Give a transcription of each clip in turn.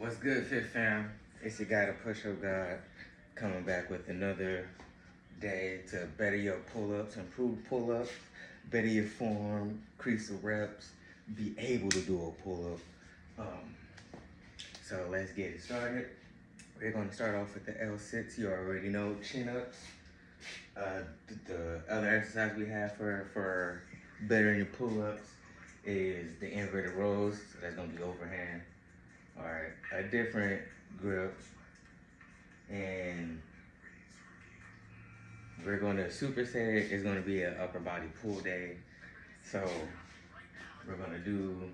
What's good, Fit Fam? It's your guy, the Push Up God, coming back with another day to better your pull-ups, improve pull-ups, better your form, increase the reps, be able to do a pull-up. So let's get it started. We're gonna start off with the L6. You already know chin-ups. The other exercise we have for bettering your pull-ups is the inverted rows. So that's gonna be overhand. All right, a different grip, and we're gonna superset it. It's gonna be an upper body pull day. So we're gonna do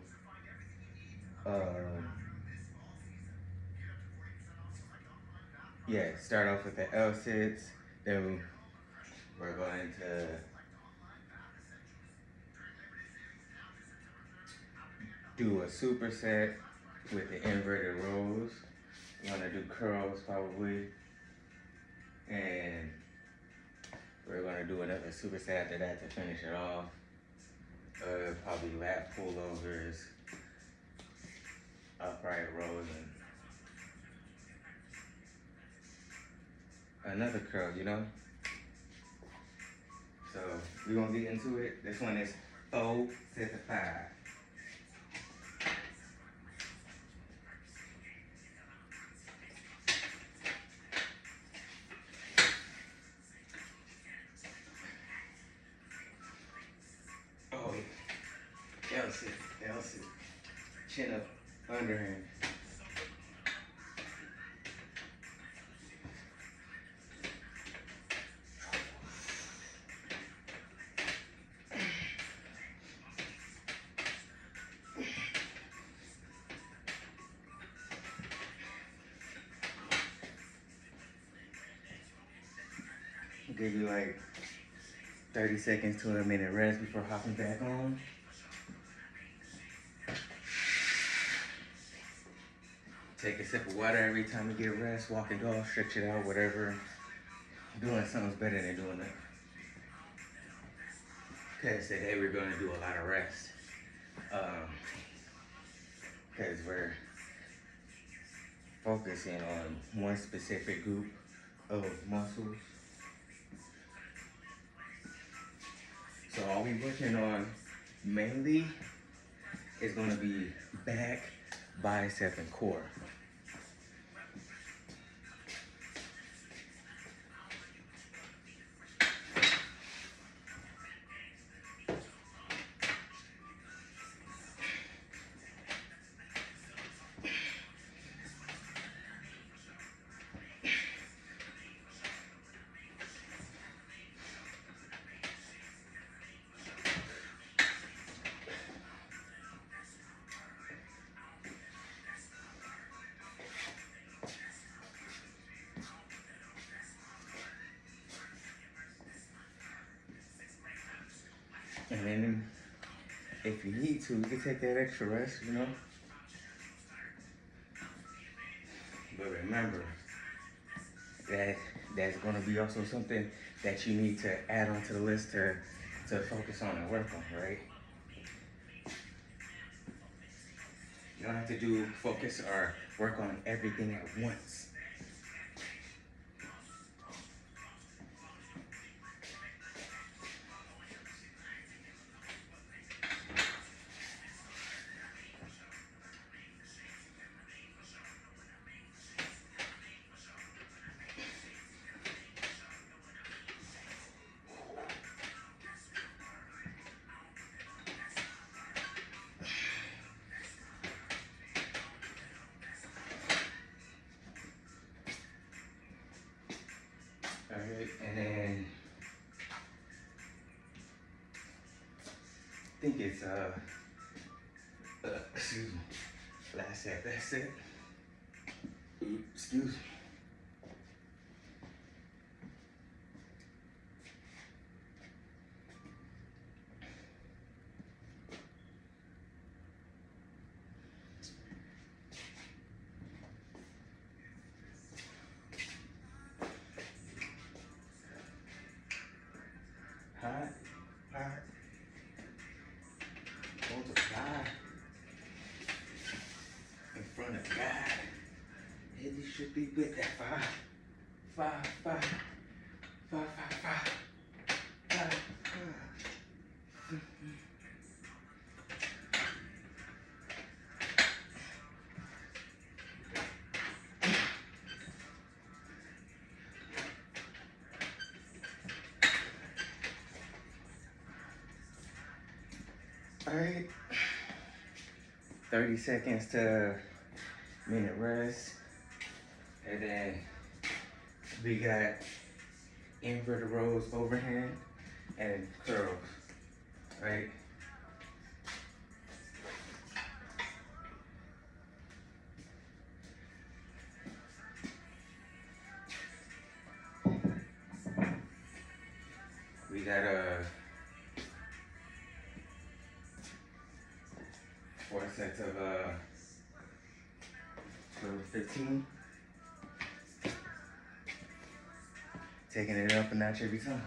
start off with the L6, then we're going to do a superset with the inverted rows. We're gonna do curls probably, and we're gonna do another superset after that to finish it off. Probably lat pullovers, upright rows, and another curl, So we're gonna get into it. This one is 4 set to 5. Oh yeah. L6. Chin up, underhand. Give you like 30 seconds to a minute rest before hopping back on. Take a sip of water every time you get rest, walk the dog, stretch it out, whatever. Doing something's better than doing it. Because today we're going to do a lot of rest. Because we're focusing on one specific group of muscles. So all we're working on mainly is going to be back, bicep, and core. And then if you need to, you can take that extra rest, But remember that that's going to be also something that you need to add onto the list to focus on and work on, right? You don't have to focus or work on everything at once. All right, and then I think it's excuse me, last set. That's it. Excuse me. Hot, hot. Multiply in front of God. You should be with that 5, 5, 5, 5, 5, 5, 5, 5. All right, 30 seconds to minute rest. And then we got inverted rows overhand and curls, right? We got 4 sets of 12, 15. Taking it up a notch every time.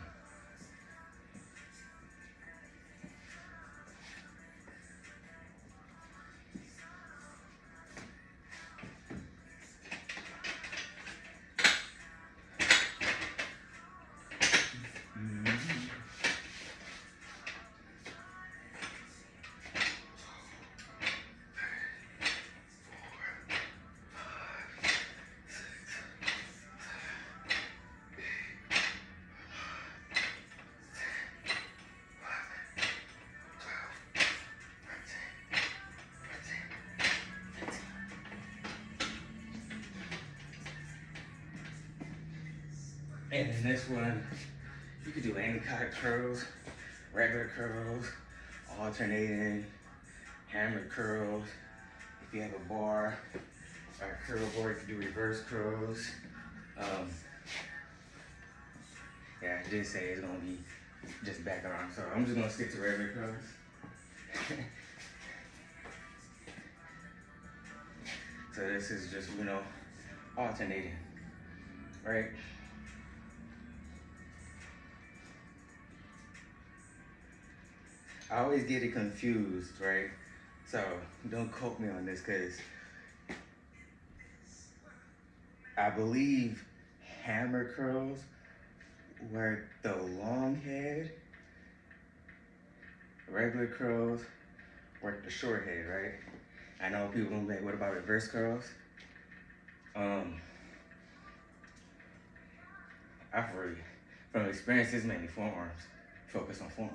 And then this one, you could do any kind of curls, regular curls, alternating, hammer curls. If you have a bar or a curl board, you can do reverse curls. Yeah, I did say it's gonna be just back arm, so I'm just gonna stick to regular curls. So this is just, alternating, right? I always get it confused, right? So don't quote me on this, because I believe hammer curls work the long head, regular curls work the short head, right? I know people gonna be like, what about reverse curls? I've heard from experience, it's mainly forearms. Focus on forearm.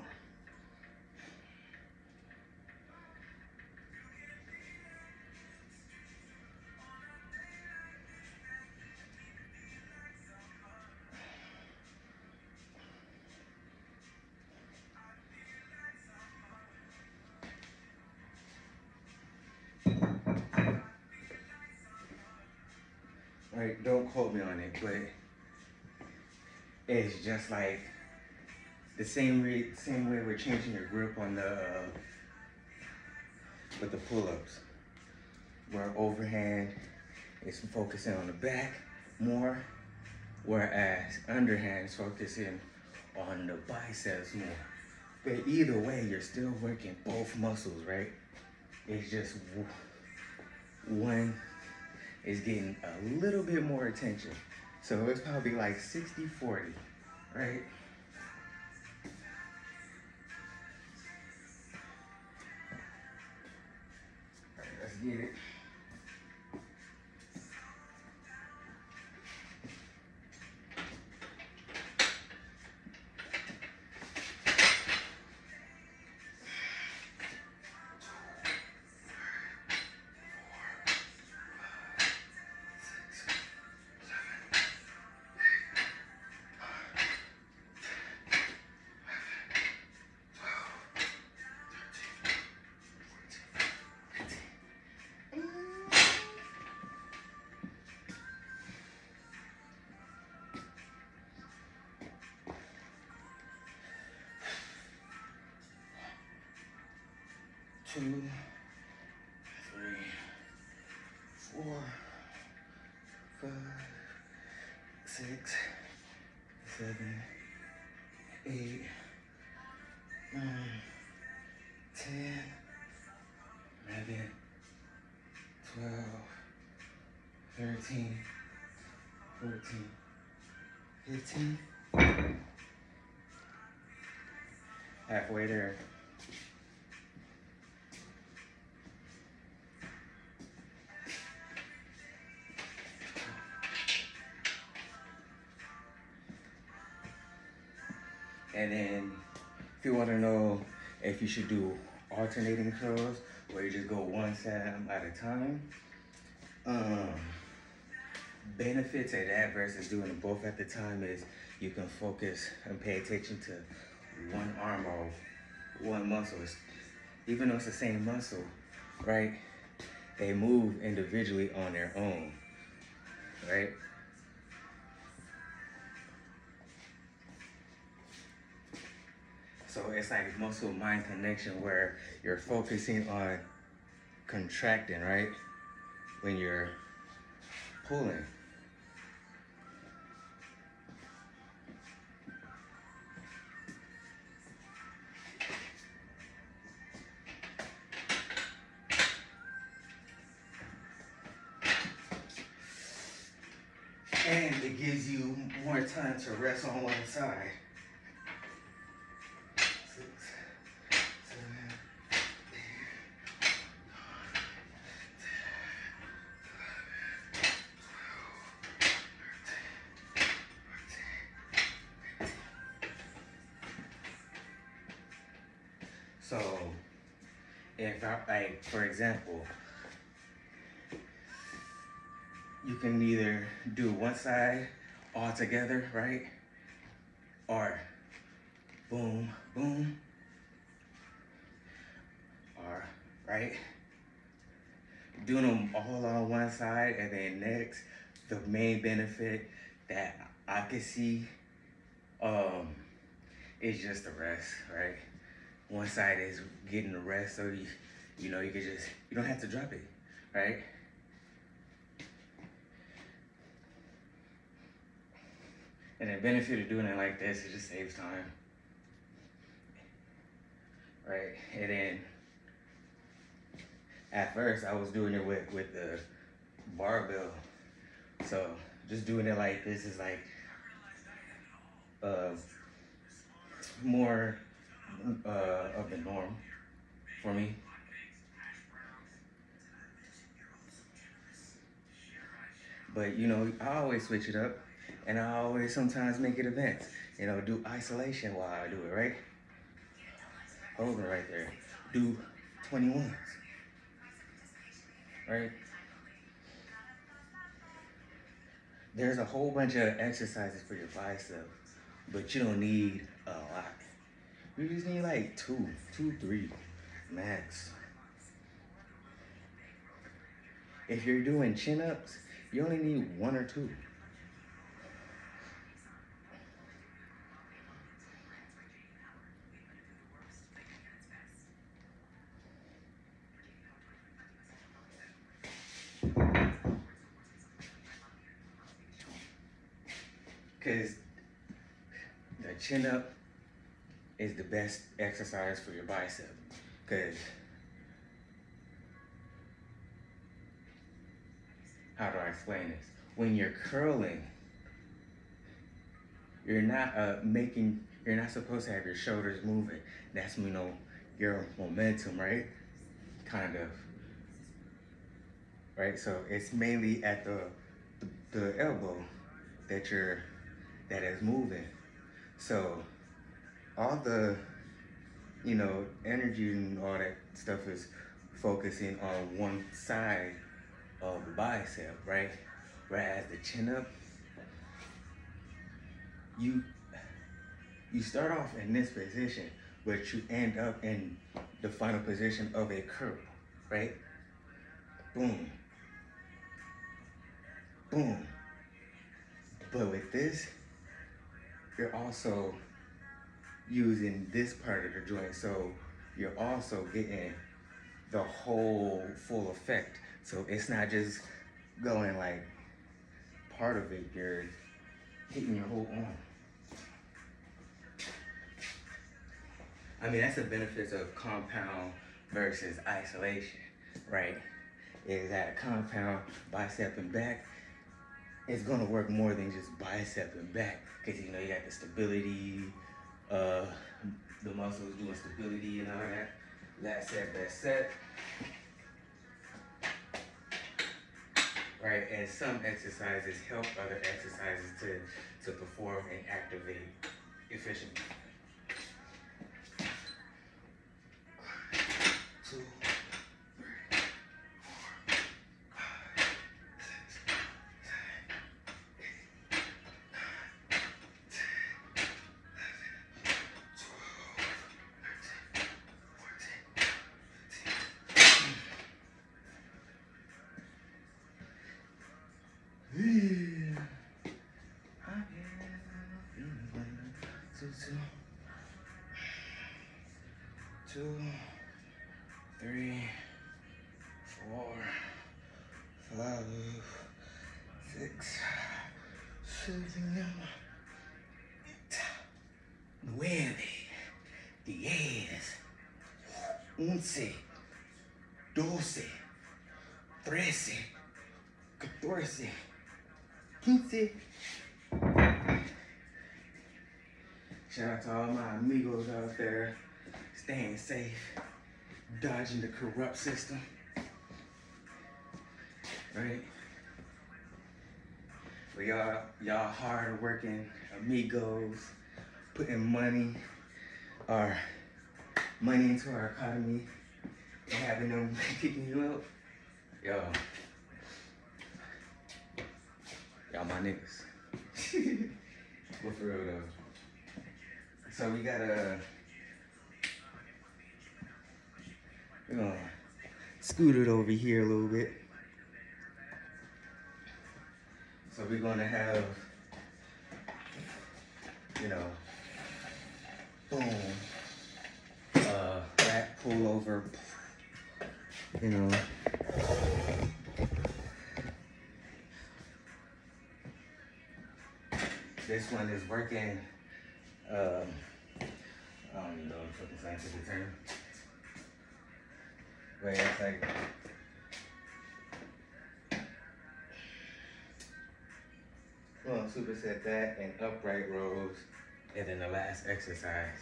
Right, don't quote me on it, but it's just like the same way we're changing your grip on the with the pull-ups, where overhand is focusing on the back more, whereas underhand is focusing on the biceps more. But either way, you're still working both muscles, right? It's just one is getting a little bit more attention. So it's probably like 60-40, right? All right, let's get it. Two, 3, 4, 5, 6, 7, 8, 9, 10, 11, 12, 13, 14, 15. Halfway there. And then if you want to know if you should do alternating curls where you just go one side at a time, um, benefits of that versus doing them both at the time is you can focus and pay attention to one arm or one muscle. Even though it's the same muscle, right? They move individually on their own, right? So it's like muscle mind connection where you're focusing on contracting, right? When you're pulling. And it gives you more time to rest on one side. 6, 7, 8. So, if I, like, for example, you can either do one side all together, right? Or boom, boom, or right? Doing them all on one side and then next, the main benefit that I can see is just the rest, right? One side is getting the rest, so you know you can just you don't have to drop it, right? And the benefit of doing it like this, it just saves time, right? And then at first I was doing it with the barbell, so just doing it like this is like uh, more of the norm for me. But you know, I always switch it up, and I always sometimes make it events. You know, do isolation while I do it, right? Hold it right there. Do 21s, right? There's a whole bunch of exercises for your bicep, but you don't need a lot. You just need like two, 3 max. If you're doing chin-ups, you only need 1 or 2. Because the chin-up is the best exercise for your bicep. Because how do I explain this? When you're curling, you're not you're not supposed to have your shoulders moving. That's, you know, your momentum, right? Kind of, right? So it's mainly at the elbow that is moving. So all the, you know, energy and all that stuff is focusing on one side of the bicep, right? Whereas the chin up, you start off in this position, but you end up in the final position of a curl, right? Boom, boom. But with this, you're also using this part of the joint, so you're also getting the whole full effect. So it's not just going like part of it, you're hitting your whole arm. I mean, that's the benefits of compound versus isolation, right? is that compound bicep and back. It's gonna work more than just bicep and back, because you know you got the stability, uh, the muscles doing stability and all that. Last set, best set. Right, and some exercises help other exercises to perform and activate efficiently. 2, 3, 2, 3, 4, 5, 6, 7, 8, 9, 10, 11, 12, 13, 14, 15. Shout out to all my amigos out there, staying safe, dodging the corrupt system, right? But y'all hard working amigos, putting money into our economy and having them picking you up. Y'all my niggas. But for real though. So we gotta, we're gonna scoot it over here a little bit. So we're gonna have, you know, boom, back pull over, you know. This one is working, I don't even know what the scientific term, but it's like, we're gonna superset that and upright rows, and then the last exercise,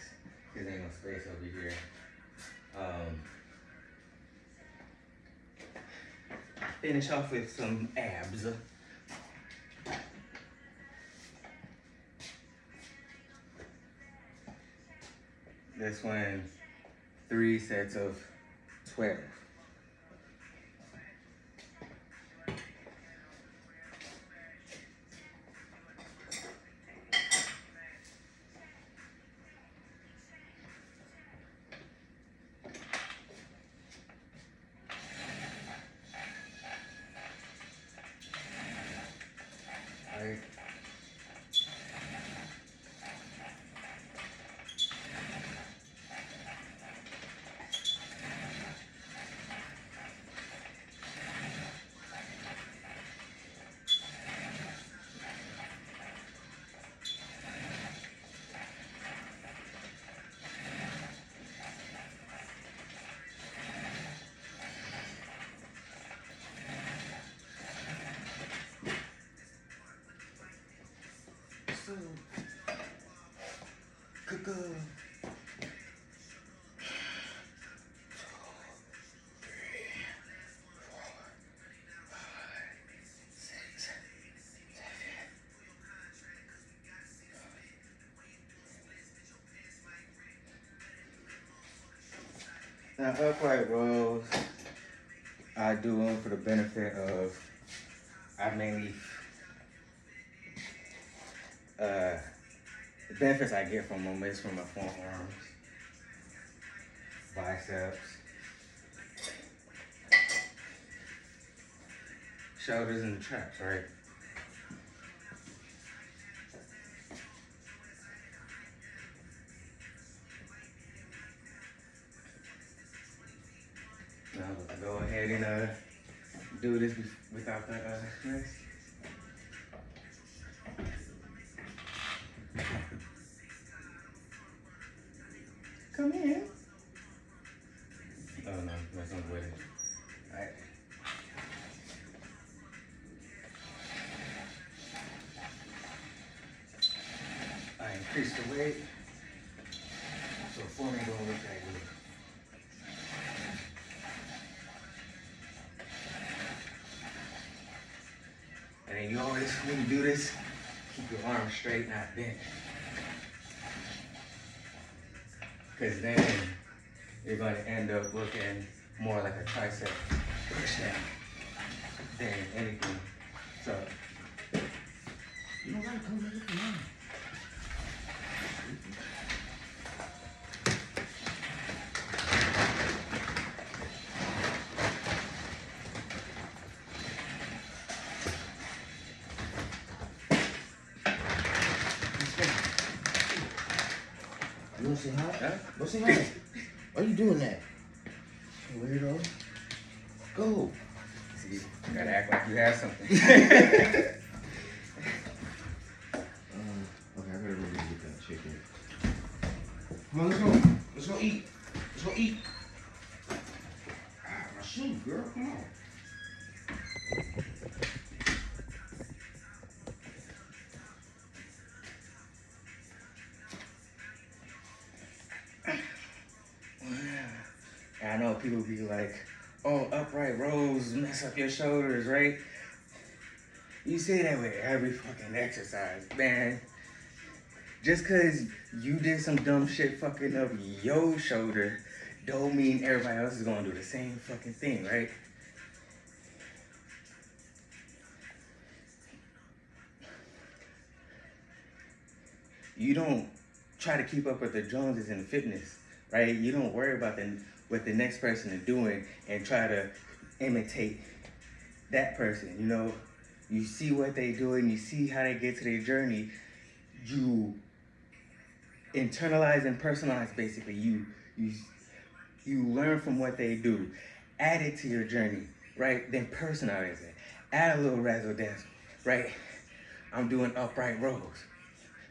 because ain't no space over here. Finish off with some abs. This one, 3 sets of 12. Right. So, good. 6, 7. Now upright rows, I do them for the benefit of, I mainly, the benefits I get from them is from my forearms, biceps, shoulders and the traps, right? Now I'll go ahead and do this without the rest. Come in. Oh no, messing with it. Alright. increase the weight. So form ain't gonna look that good. And then you always, when you do this, keep your arms straight, not bent. Because then you're going to end up looking more like a tricep push down than anything. So, You don't gotta come back with mine. You wanna say hi? huh? Go say hi. Why you doing that? Weirdo. Go. See, you gotta act like you have something. Okay, I gotta go get that chicken. Come on, let's go. Let's go eat. Let's go eat. Ah, my shoe, girl. Come on. I know people be like, oh, upright rows mess up your shoulders, right? You say that with every fucking exercise, man. Just cause you did some dumb shit fucking up your shoulder, don't mean everybody else is gonna do the same fucking thing, right? You don't try to keep up with the Joneses in fitness, right? You don't worry about what the next person is doing and try to imitate that person. You know, you see what they do and you see how they get to their journey. You internalize and personalize. Basically, you learn from what they do, add it to your journey, right? Then personalize it. Add a little razzle dazzle, right? I'm doing upright rows.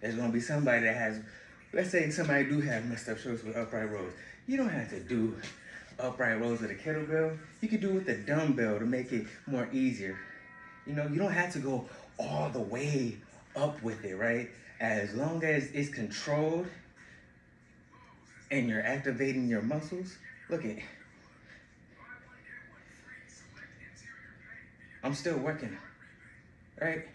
There's gonna be somebody that has, let's say somebody do have messed up shoulders with upright rows. You don't have to do upright rows with a kettlebell. You could do it with a dumbbell to make it more easier. You know, you don't have to go all the way up with it, right? As long as it's controlled and you're activating your muscles, look at, I'm still working, right?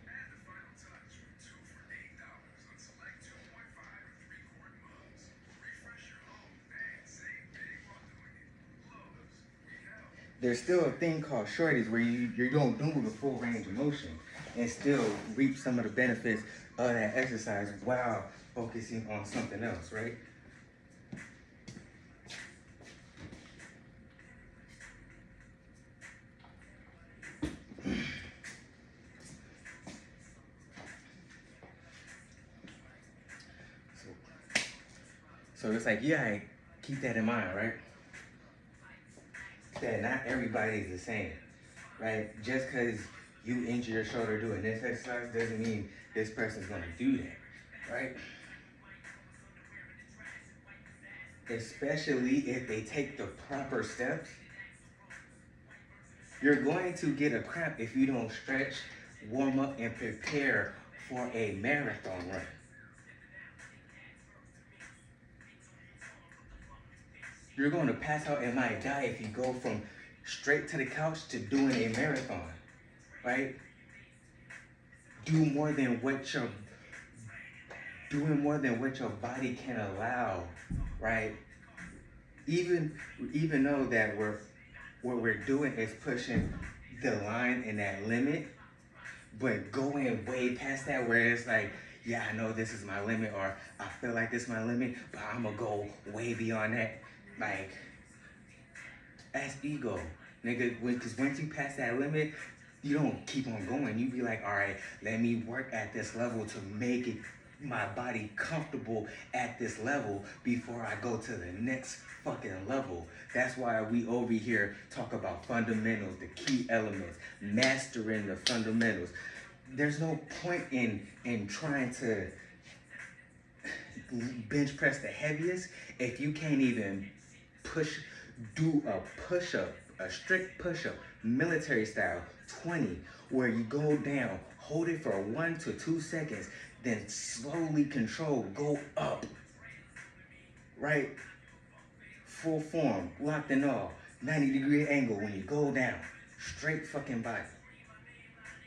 There's still a thing called shorties where you don't do the full range of motion and still reap some of the benefits of that exercise while focusing on something else, right? So it's like, yeah, keep that in mind, right? That not everybody is the same, right? Just because you injure your shoulder doing this exercise doesn't mean this person's gonna do that, right? Especially if they take the proper steps. You're going to get a cramp if you don't stretch, warm up, and prepare for a marathon run. You're going to pass out and might die if you go from straight to the couch to doing a marathon, right? Doing more than what your body can allow, right? Even though that what we're doing is pushing the line and that limit, but going way past that where it's like, yeah, I know this is my limit, or I feel like this is my limit, but I'm gonna go way beyond that. Like, that's ego, nigga. Because once you pass that limit, you don't keep on going. You be like, all right, let me work at this level to make it my body comfortable at this level before I go to the next fucking level. That's why we over here talk about fundamentals, the key elements, mastering the fundamentals. There's no point in trying to bench press the heaviest if you can't even do a push-up, a strict push-up, military style, 20 where you go down, hold it for 1 to 2 seconds, then slowly control, go up, right? Full form, locked and all, 90-degree angle when you go down, straight fucking body,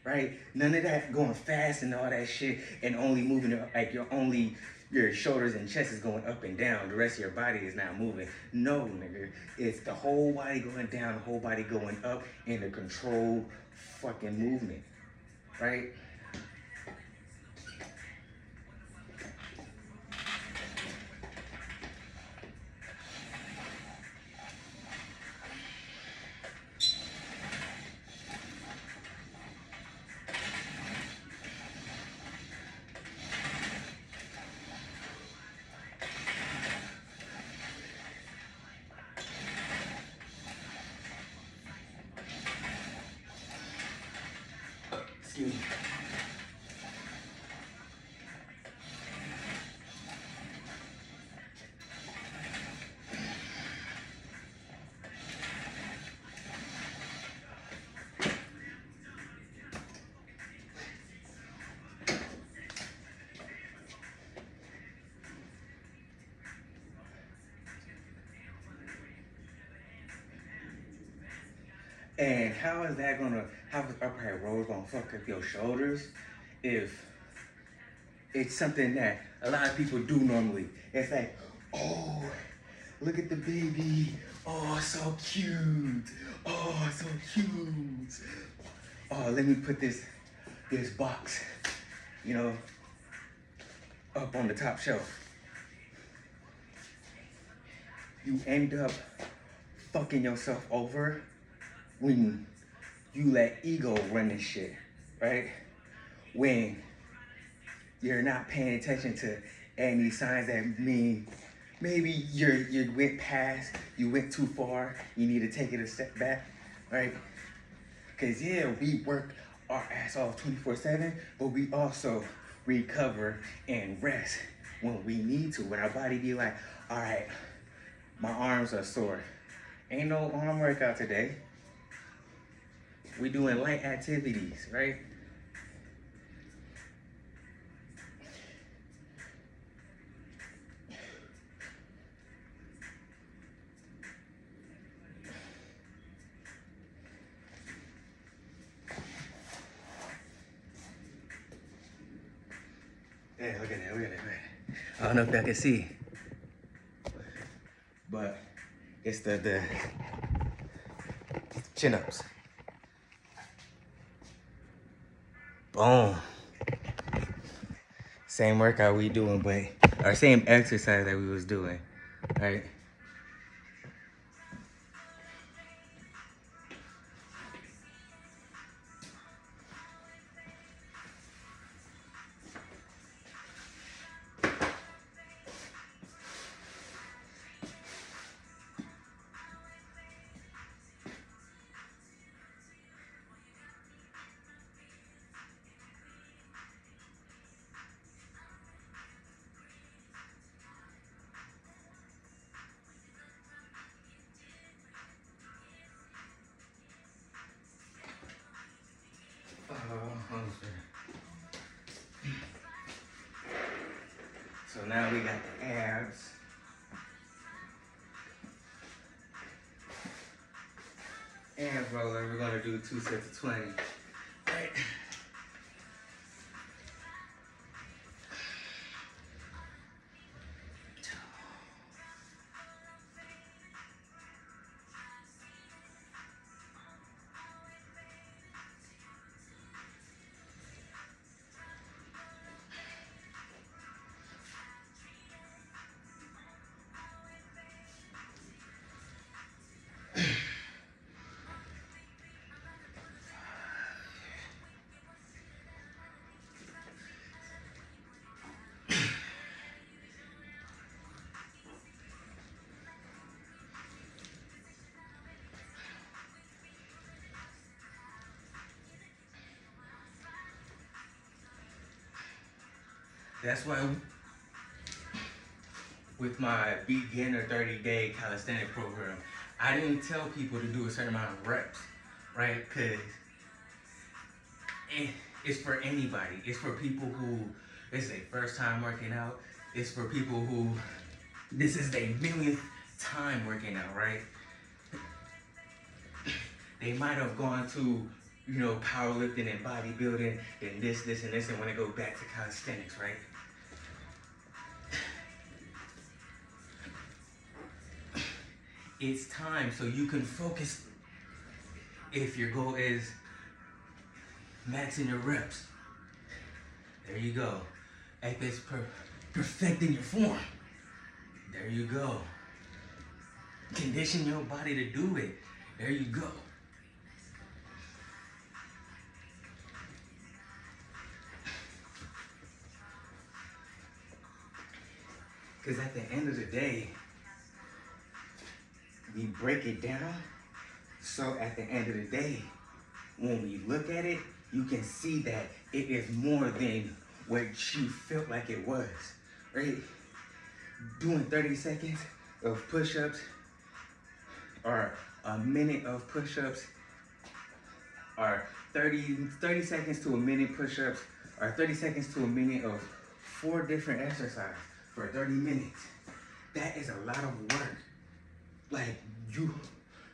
right? None of that going fast and all that shit and only moving it like your shoulders and chest is going up and down. The rest of your body is not moving. No, nigga. It's the whole body going down, the whole body going up in a controlled fucking movement, right? Excuse me. And how is that gonna, how is upright rows gonna fuck up your shoulders if it's something that a lot of people do normally? It's like, oh, look at the baby. Oh, so cute. Oh, so cute. Oh, let me put this box, you know, up on the top shelf. You end up fucking yourself over when you let ego run this shit, right? When you're not paying attention to any signs that mean maybe you went past, you went too far, you need to take it a step back, right? Cause yeah, we work our ass off 24/7, but we also recover and rest when we need to. When our body be like, all right, my arms are sore. Ain't no arm workout today. We doing light activities, right? Yeah, look at that, look at that, man. I don't know if y'all can see, but it's the chin-ups. Boom. Same workout we doing, but our same exercise that we was doing, right? So now we got the abs. And roller, we're gonna do 2 sets of 20. Right. That's why with my beginner 30-day calisthenic program, I didn't tell people to do a certain amount of reps, right? Because it's for anybody. It's for people who it's their first time working out. It's for people who this is their millionth time working out, right? They might have gone to, powerlifting and bodybuilding and this, and this, and want to go back to calisthenics, right? It's time so you can focus. If your goal is maxing your reps, there you go. If it's perfecting your form, there you go. Condition your body to do it, there you go. Because at the end of the day, we break it down. So at the end of the day, when we look at it, you can see that it is more than what you felt like it was, right? Doing 30 seconds of push-ups or a minute of push-ups or 30 seconds to a minute push-ups or 30 seconds to a minute of 4 different exercises for 30 minutes. That is a lot of work. Like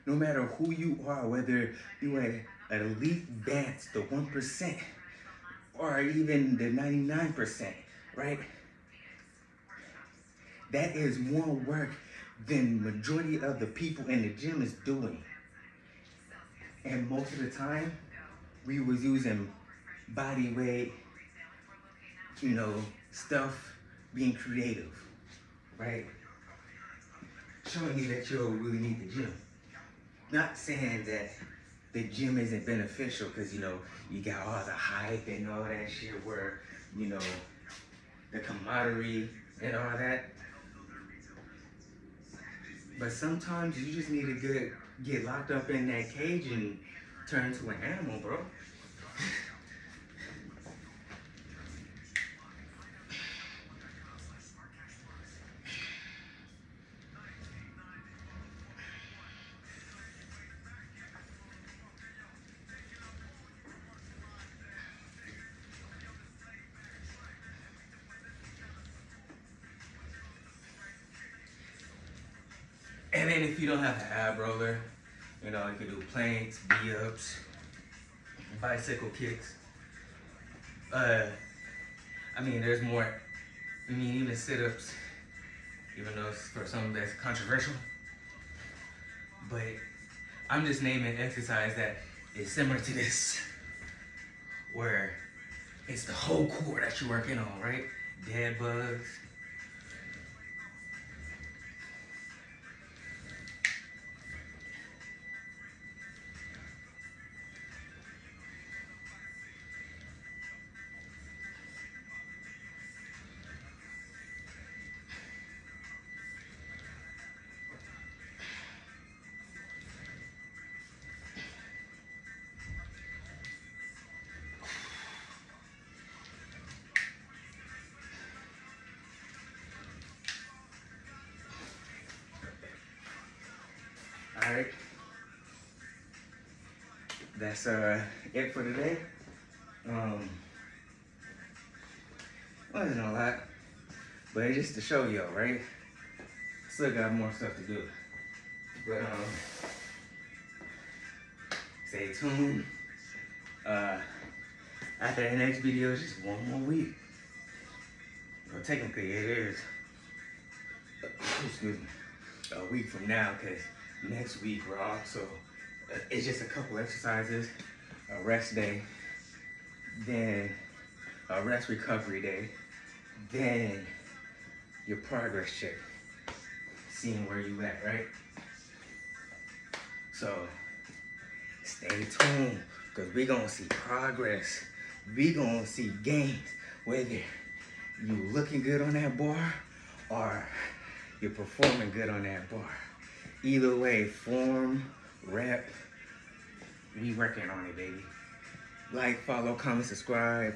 no matter who you are, whether you are an elite advanced, the 1%, or even the 99%, right? That is more work than majority of the people in the gym is doing. And most of the time, we was using body weight, stuff, being creative, right? Showing you that you don't really need the gym. Not saying that the gym isn't beneficial because, you got all the hype and all that shit where, the camaraderie and all that. But sometimes you just need to get locked up in that cage and turn into an animal, bro. And then if you don't have an ab roller, you can do planks, B-ups, bicycle kicks. There's more. Even sit-ups, even though it's for something that's controversial. But I'm just naming exercise that is similar to this, where it's the whole core that you're working on, right? Dead bugs. All right, that's it for today. Wasn't a lot, but it's just to show y'all, right? Still got more stuff to do, but stay tuned. After the next video, it's just one more week. Well, technically, it is. Excuse me, a week from now, because next week we're also, it's just a couple exercises, a rest day, then a rest recovery day, then your progress check, seeing where you at, right? So stay tuned, because we're gonna see progress. We gonna see gains, whether you looking good on that bar or you're performing good on that bar. Either way, form, rep, we working on it, baby. Like, follow, comment, subscribe.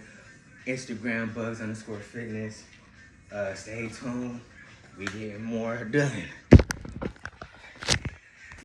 Instagram, Bugs_Fitness. Stay tuned. We getting more done.